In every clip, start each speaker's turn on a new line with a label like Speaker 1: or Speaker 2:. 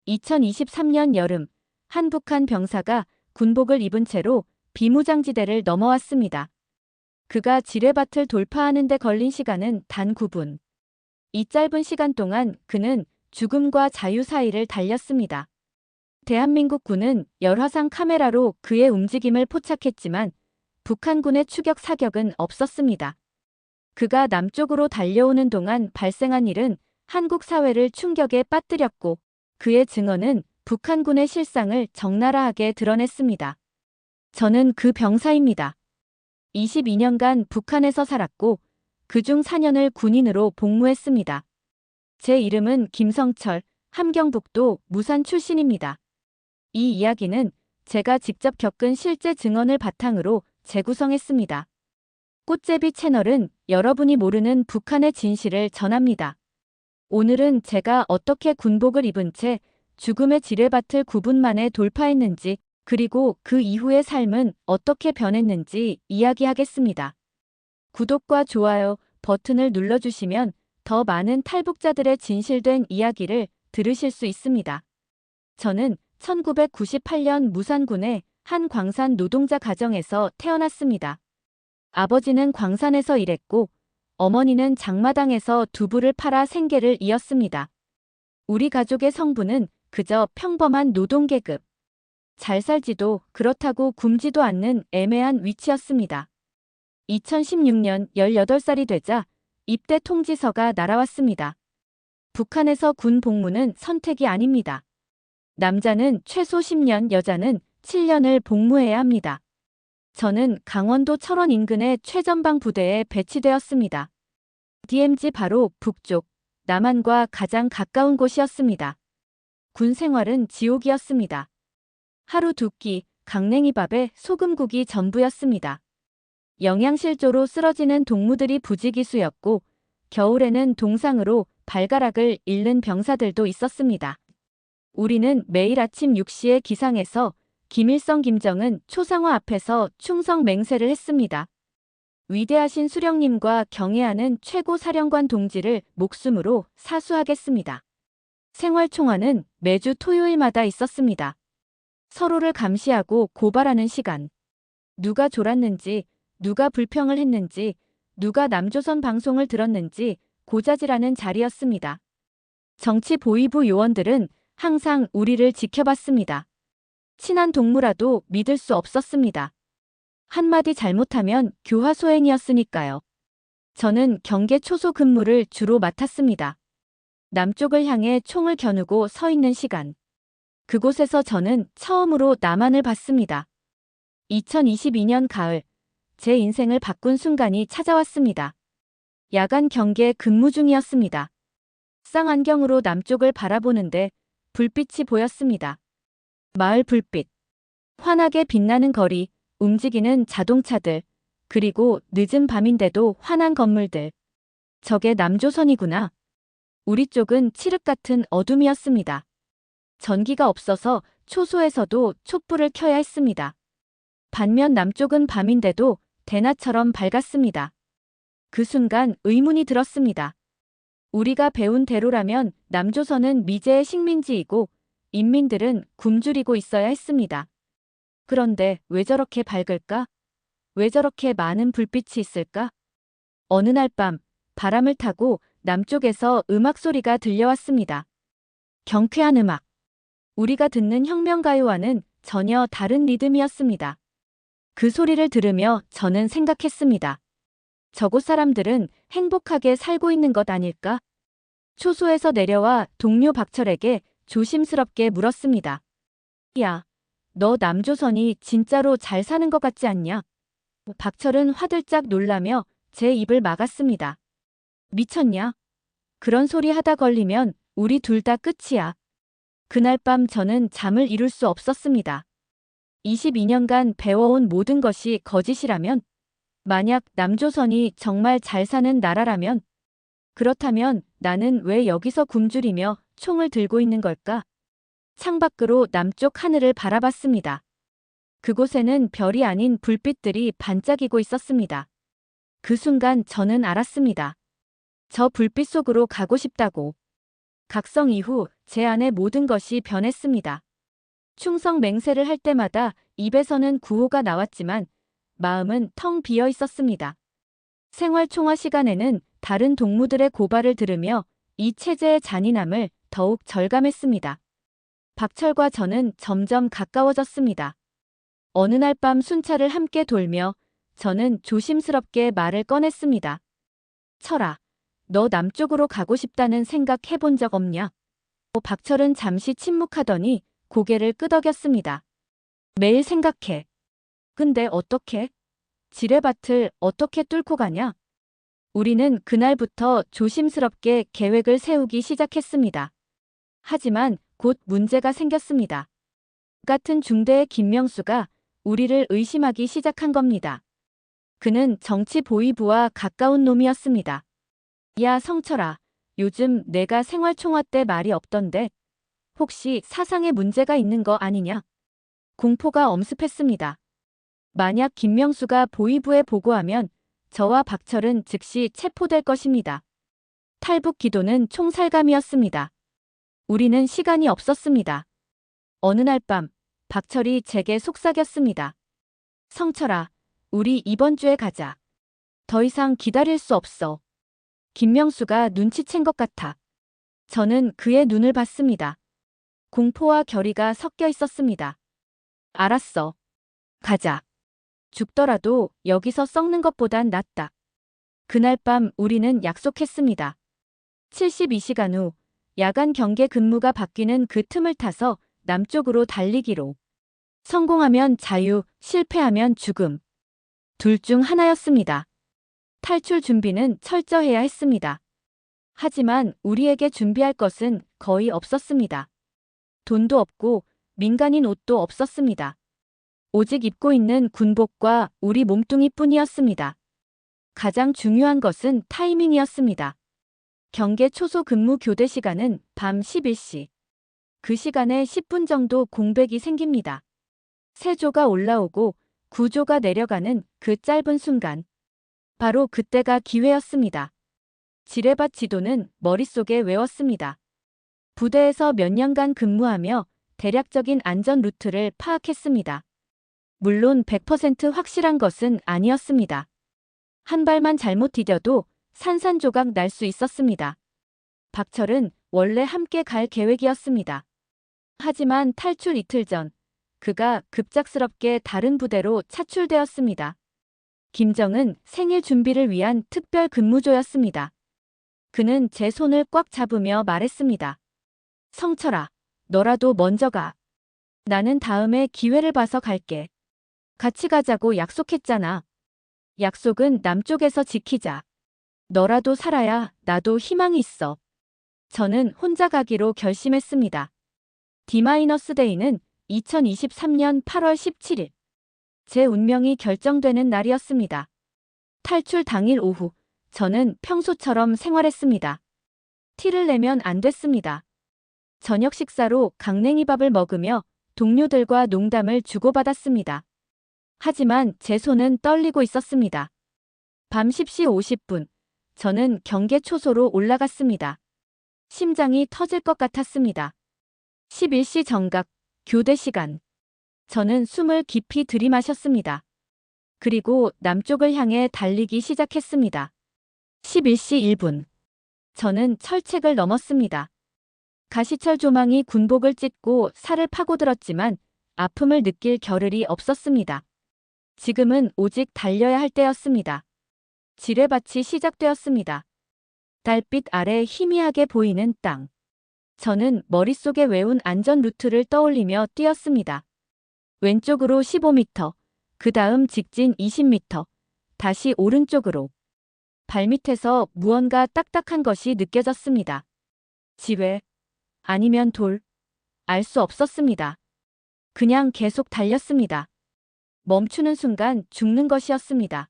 Speaker 1: 2023년 여름, 한 북한 병사가 군복을 입은 채로 비무장지대를 넘어왔습니다. 그가 지뢰밭을 돌파하는 데 걸린 시간은 단 9분. 이 짧은 시간 동안 그는 죽음과 자유 사이를 달렸습니다. 대한민국 군은 열화상 카메라로 그의 움직임을 포착했지만 북한군의 추격 사격은 없었습니다. 그가 남쪽으로 달려오는 동안 발생한 일은 한국 사회를 충격에 빠뜨렸고 그의 증언은 북한군의 실상을 적나라하게 드러냈습니다. 저는 그 병사입니다. 22년간 북한에서 살았고 그중 4년을 군인으로 복무했습니다. 제 이름은 김성철, 함경북도 무산 출신입니다. 이 이야기는 제가 직접 겪은 실제 증언을 바탕으로 재구성했습니다. 꽃제비 채널은 여러분이 모르는 북한의 진실을 전합니다. 오늘은 제가 어떻게 군복을 입은 채 죽음의 지뢰밭을 9분 만에 돌파했는지 그리고 그 이후의 삶은 어떻게 변했는지 이야기하겠습니다. 구독과 좋아요 버튼을 눌러주시면 더 많은 탈북자들의 진실된 이야기를 들으실 수 있습니다. 저는 1998년 무산군의 한 광산 노동자 가정에서 태어났습니다. 아버지는 광산에서 일했고 어머니는 장마당에서 두부를 팔아 생계를 이었습니다. 우리 가족의 성부는 그저 평범한 노동계급. 잘 살지도 그렇다고 굶지도 않는 애매한 위치였습니다. 2016년 18살이 되자 입대 통지서가 날아왔습니다. 북한에서 군 복무는 선택이 아닙니다. 남자는 최소 10년, 여자는 7년을 복무해야 합니다. 저는 강원도 철원 인근의 최전방 부대에 배치되었습니다. DMZ 바로 북쪽, 남한과 가장 가까운 곳이었습니다. 군 생활은 지옥이었습니다. 하루 2끼, 강냉이밥에 소금국이 전부였습니다. 영양실조로 쓰러지는 동무들이 부지기수였고 겨울에는 동상으로 발가락을 잃는 병사들도 있었습니다. 우리는 매일 아침 6시에 기상해서 김일성, 김정은 초상화 앞에서 충성 맹세를 했습니다. 위대하신 수령님과 경애하는 최고 사령관 동지를 목숨으로 사수하겠습니다. 생활총화는 매주 토요일마다 있었습니다. 서로를 감시하고 고발하는 시간. 누가 졸았는지, 누가 불평을 했는지, 누가 남조선 방송을 들었는지 고자질하는 자리였습니다. 정치 보위부 요원들은 항상 우리를 지켜봤습니다. 친한 동무라도 믿을 수 없었습니다. 한마디 잘못하면 교화소행이었으니까요. 저는 경계 초소 근무를 주로 맡았습니다. 남쪽을 향해 총을 겨누고 서 있는 시간. 그곳에서 저는 처음으로 남한을 봤습니다. 2022년 가을, 제 인생을 바꾼 순간이 찾아왔습니다. 야간 경계 근무 중이었습니다. 쌍안경으로 남쪽을 바라보는데 불빛이 보였습니다. 마을 불빛. 환하게 빛나는 거리, 움직이는 자동차들, 그리고 늦은 밤인데도 환한 건물들. 저게 남조선이구나. 우리 쪽은 칠흑 같은 어둠이었습니다. 전기가 없어서 초소에서도 촛불을 켜야 했습니다. 반면 남쪽은 밤인데도 대낮처럼 밝았습니다. 그 순간 의문이 들었습니다. 우리가 배운 대로라면 남조선은 미제의 식민지이고 인민들은 굶주리고 있어야 했습니다. 그런데 왜 저렇게 밝을까? 왜 저렇게 많은 불빛이 있을까? 어느 날 밤, 바람을 타고 남쪽에서 음악 소리가 들려왔습니다. 경쾌한 음악. 우리가 듣는 혁명가요와는 전혀 다른 리듬이었습니다. 그 소리를 들으며 저는 생각했습니다. 저곳 사람들은 행복하게 살고 있는 것 아닐까? 초소에서 내려와 동료 박철에게 조심스럽게 물었습니다. 야, 너 남조선이 진짜로 잘 사는 것 같지 않냐? 박철은 화들짝 놀라며 제 입을 막았습니다. 미쳤냐? 그런 소리 하다 걸리면 우리 둘 다 끝이야. 그날 밤 저는 잠을 이룰 수 없었습니다. 22년간 배워온 모든 것이 거짓이라면, 만약 남조선이 정말 잘 사는 나라라면, 그렇다면 나는 왜 여기서 굶주리며 총을 들고 있는 걸까? 창밖으로 남쪽 하늘을 바라봤습니다. 그곳에는 별이 아닌 불빛들이 반짝이고 있었습니다. 그 순간 저는 알았습니다. 저 불빛 속으로 가고 싶다고. 각성 이후 제 안의 모든 것이 변했습니다. 충성 맹세를 할 때마다 입에서는 구호가 나왔지만 마음은 텅 비어 있었습니다. 생활 총화 시간에는 다른 동무들의 고발을 들으며 이 체제의 잔인함을 더욱 절감했습니다. 박철과 저는 점점 가까워졌습니다. 어느 날 밤 순찰을 함께 돌며 저는 조심스럽게 말을 꺼냈습니다. 철아, 너 남쪽으로 가고 싶다는 생각 해본 적 없냐? 박철은 잠시 침묵하더니 고개를 끄덕였습니다. 매일 생각해. 근데 어떻게? 지뢰밭을 어떻게 뚫고 가냐? 우리는 그날부터 조심스럽게 계획을 세우기 시작했습니다. 하지만 곧 문제가 생겼습니다. 같은 중대의 김명수가 우리를 의심하기 시작한 겁니다. 그는 정치 보위부와 가까운 놈이었습니다. 야, 성철아, 요즘 내가 생활총화 때 말이 없던데 혹시 사상에 문제가 있는 거 아니냐? 공포가 엄습했습니다. 만약 김명수가 보위부에 보고하면 저와 박철은 즉시 체포될 것입니다. 탈북 기도는 총살감이었습니다. 우리는 시간이 없었습니다. 어느 날 밤 박철이 제게 속삭였습니다. 성철아, 우리 이번 주에 가자. 더 이상 기다릴 수 없어. 김명수가 눈치챈 것 같아. 저는 그의 눈을 봤습니다. 공포와 결의가 섞여 있었습니다. 알았어. 가자. 죽더라도 여기서 썩는 것보단 낫다. 그날 밤 우리는 약속했습니다. 72시간 후 야간 경계 근무가 바뀌는 그 틈을 타서 남쪽으로 달리기로. 성공하면 자유, 실패하면 죽음. 둘 중 하나였습니다. 탈출 준비는 철저해야 했습니다. 하지만 우리에게 준비할 것은 거의 없었습니다. 돈도 없고 민간인 옷도 없었습니다. 오직 입고 있는 군복과 우리 몸뚱이뿐이었습니다. 가장 중요한 것은 타이밍이었습니다. 경계 초소 근무 교대 시간은 밤 11시. 그 시간에 10분 정도 공백이 생깁니다. 세조가 올라오고 구조가 내려가는 그 짧은 순간. 바로 그때가 기회였습니다. 지뢰밭 지도는 머릿속에 외웠습니다. 부대에서 몇 년간 근무하며 대략적인 안전 루트를 파악했습니다. 물론 100% 확실한 것은 아니었습니다. 한 발만 잘못 디뎌도 산산조각 날 수 있었습니다. 박철은 원래 함께 갈 계획이었습니다. 하지만 탈출 이틀 전, 그가 급작스럽게 다른 부대로 차출되었습니다. 김정은 생일 준비를 위한 특별 근무조였습니다. 그는 제 손을 꽉 잡으며 말했습니다. 성철아, 너라도 먼저 가. 나는 다음에 기회를 봐서 갈게. 같이 가자고 약속했잖아. 약속은 남쪽에서 지키자. 너라도 살아야 나도 희망이 있어. 저는 혼자 가기로 결심했습니다. D-데이는 2023년 8월 17일. 제 운명이 결정되는 날이었습니다. 탈출 당일 오후, 저는 평소처럼 생활했습니다. 티를 내면 안 됐습니다. 저녁 식사로 강냉이밥을 먹으며 동료들과 농담을 주고받았습니다. 하지만 제 손은 떨리고 있었습니다. 밤 10시 50분, 저는 경계 초소로 올라갔습니다. 심장이 터질 것 같았습니다. 11시 정각, 교대 시간. 저는 숨을 깊이 들이마셨습니다. 그리고 남쪽을 향해 달리기 시작했습니다. 11시 1분. 저는 철책을 넘었습니다. 가시철 조망이 군복을 찢고 살을 파고들었지만 아픔을 느낄 겨를이 없었습니다. 지금은 오직 달려야 할 때였습니다. 지뢰밭이 시작되었습니다. 달빛 아래 희미하게 보이는 땅. 저는 머릿속에 외운 안전 루트를 떠올리며 뛰었습니다. 왼쪽으로 15m, 그 다음 직진 20m, 다시 오른쪽으로. 발밑에서 무언가 딱딱한 것이 느껴졌습니다. 지뢰, 아니면 돌, 알 수 없었습니다. 그냥 계속 달렸습니다. 멈추는 순간 죽는 것이었습니다.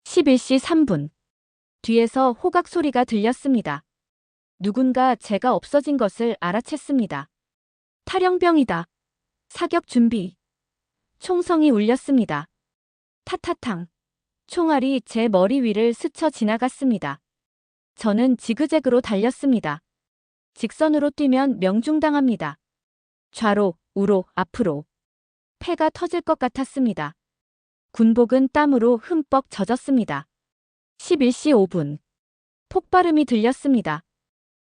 Speaker 1: 11시 3분. 뒤에서 호각 소리가 들렸습니다. 누군가 제가 없어진 것을 알아챘습니다. 탈영병이다. 사격 준비. 총성이 울렸습니다. 타타탕. 총알이 제 머리 위를 스쳐 지나갔습니다. 저는 지그재그로 달렸습니다. 직선으로 뛰면 명중당합니다. 좌로, 우로, 앞으로. 폐가 터질 것 같았습니다. 군복은 땀으로 흠뻑 젖었습니다. 11시 5분. 폭발음이 들렸습니다.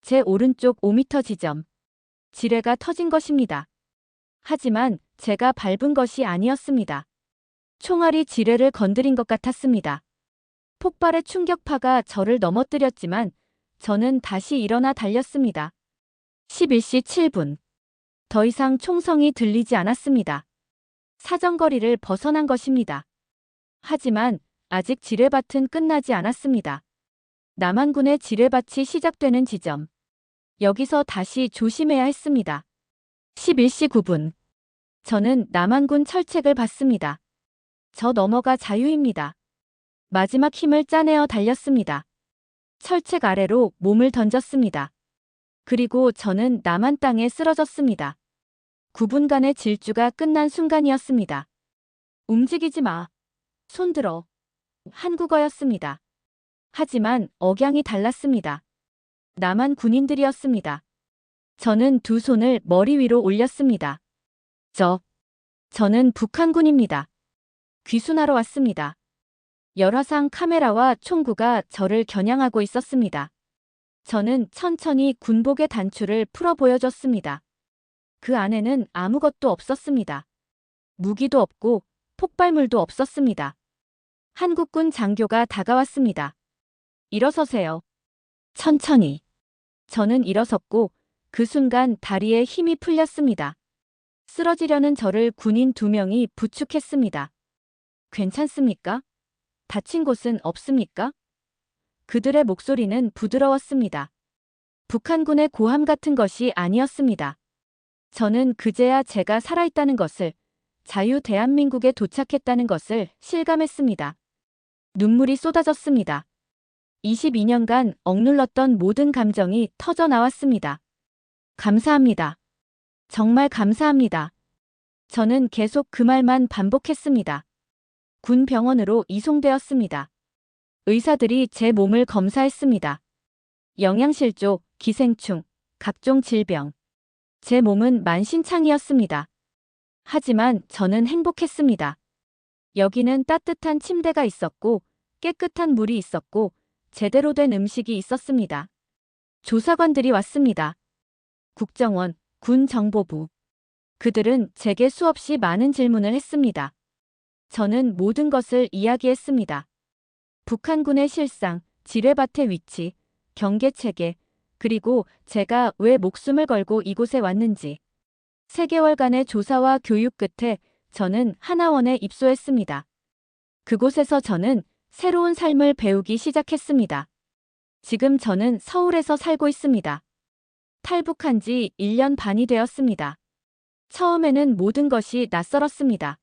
Speaker 1: 제 오른쪽 5m 지점. 지뢰가 터진 것입니다. 하지만 제가 밟은 것이 아니었습니다. 총알이 지뢰를 건드린 것 같았습니다. 폭발의 충격파가 저를 넘어뜨렸지만 저는 다시 일어나 달렸습니다. 11시 7분. 더 이상 총성이 들리지 않았습니다. 사정거리를 벗어난 것입니다. 하지만 아직 지뢰밭은 끝나지 않았습니다. 남한군의 지뢰밭이 시작되는 지점. 여기서 다시 조심해야 했습니다. 11시 9분. 저는 남한군 철책을 봤습니다. 저 너머가 자유입니다. 마지막 힘을 짜내어 달렸습니다. 철책 아래로 몸을 던졌습니다. 그리고 저는 남한 땅에 쓰러졌습니다. 9분간의 질주가 끝난 순간이었습니다. 움직이지 마. 손들어. 한국어였습니다. 하지만 억양이 달랐습니다. 남한 군인들이었습니다. 저는 두 손을 머리 위로 올렸습니다. 저는 북한군입니다. 귀순하러 왔습니다. 열화상 카메라와 총구가 저를 겨냥하고 있었습니다. 저는 천천히 군복의 단추를 풀어 보여줬습니다. 그 안에는 아무것도 없었습니다. 무기도 없고 폭발물도 없었습니다. 한국군 장교가 다가왔습니다. 일어서세요. 천천히. 저는 일어섰고 그 순간 다리에 힘이 풀렸습니다. 쓰러지려는 저를 군인 2명이 부축했습니다. 괜찮습니까? 다친 곳은 없습니까? 그들의 목소리는 부드러웠습니다. 북한군의 고함 같은 것이 아니었습니다. 저는 그제야 제가 살아있다는 것을, 자유 대한민국에 도착했다는 것을 실감했습니다. 눈물이 쏟아졌습니다. 22년간 억눌렀던 모든 감정이 터져 나왔습니다. 감사합니다. 정말 감사합니다. 저는 계속 그 말만 반복했습니다. 군 병원으로 이송되었습니다. 의사들이 제 몸을 검사했습니다. 영양실조, 기생충, 각종 질병. 제 몸은 만신창이었습니다. 하지만 저는 행복했습니다. 여기는 따뜻한 침대가 있었고 깨끗한 물이 있었고 제대로 된 음식이 있었습니다. 조사관들이 왔습니다. 국정원, 군정보부. 그들은 제게 수없이 많은 질문을 했습니다. 저는 모든 것을 이야기했습니다. 북한군의 실상, 지뢰밭의 위치, 경계체계, 그리고 제가 왜 목숨을 걸고 이곳에 왔는지. 3개월간의 조사와 교육 끝에 저는 하나원에 입소했습니다. 그곳에서 저는 새로운 삶을 배우기 시작했습니다. 지금 저는 서울에서 살고 있습니다. 탈북한 지 1년 반이 되었습니다. 처음에는 모든 것이 낯설었습니다.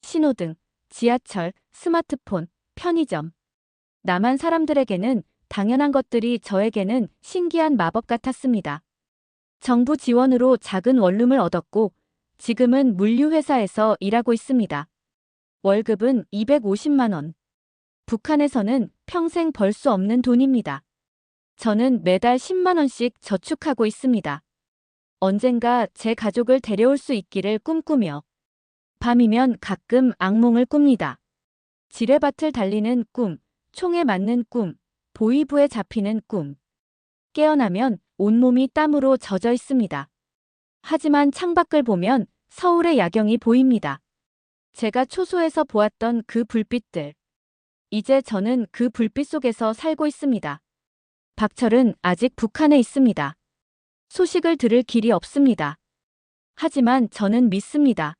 Speaker 1: 신호등, 지하철, 스마트폰, 편의점. 남한 사람들에게는 당연한 것들이 저에게는 신기한 마법 같았습니다. 정부 지원으로 작은 원룸을 얻었고 지금은 물류회사에서 일하고 있습니다. 월급은 250만 원. 북한에서는 평생 벌 수 없는 돈입니다. 저는 매달 10만 원씩 저축하고 있습니다. 언젠가 제 가족을 데려올 수 있기를 꿈꾸며 밤이면 가끔 악몽을 꿉니다. 지뢰밭을 달리는 꿈, 총에 맞는 꿈, 보위부에 잡히는 꿈. 깨어나면 온몸이 땀으로 젖어 있습니다. 하지만 창밖을 보면 서울의 야경이 보입니다. 제가 초소에서 보았던 그 불빛들. 이제 저는 그 불빛 속에서 살고 있습니다. 박철은 아직 북한에 있습니다. 소식을 들을 길이 없습니다. 하지만 저는 믿습니다.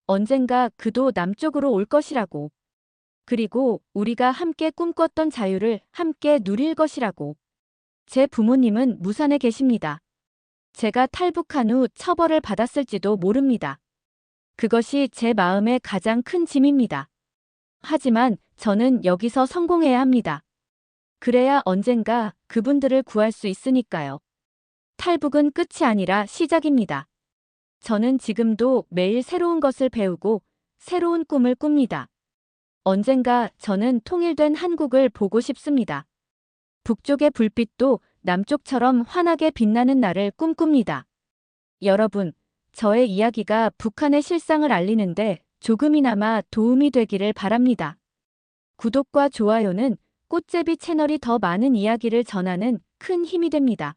Speaker 1: 언젠가 그도 남쪽으로 올 것이라고. 그리고 우리가 함께 꿈꿨던 자유를 함께 누릴 것이라고. 제 부모님은 무산에 계십니다. 제가 탈북한 후 처벌을 받았을지도 모릅니다. 그것이 제 마음의 가장 큰 짐입니다. 하지만 저는 여기서 성공해야 합니다. 그래야 언젠가 그분들을 구할 수 있으니까요. 탈북은 끝이 아니라 시작입니다. 저는 지금도 매일 새로운 것을 배우고 새로운 꿈을 꿉니다. 언젠가 저는 통일된 한국을 보고 싶습니다. 북쪽의 불빛도 남쪽처럼 환하게 빛나는 날을 꿈꿉니다. 여러분, 저의 이야기가 북한의 실상을 알리는데 조금이나마 도움이 되기를 바랍니다. 구독과 좋아요는 꽃제비 채널이 더 많은 이야기를 전하는 큰 힘이 됩니다.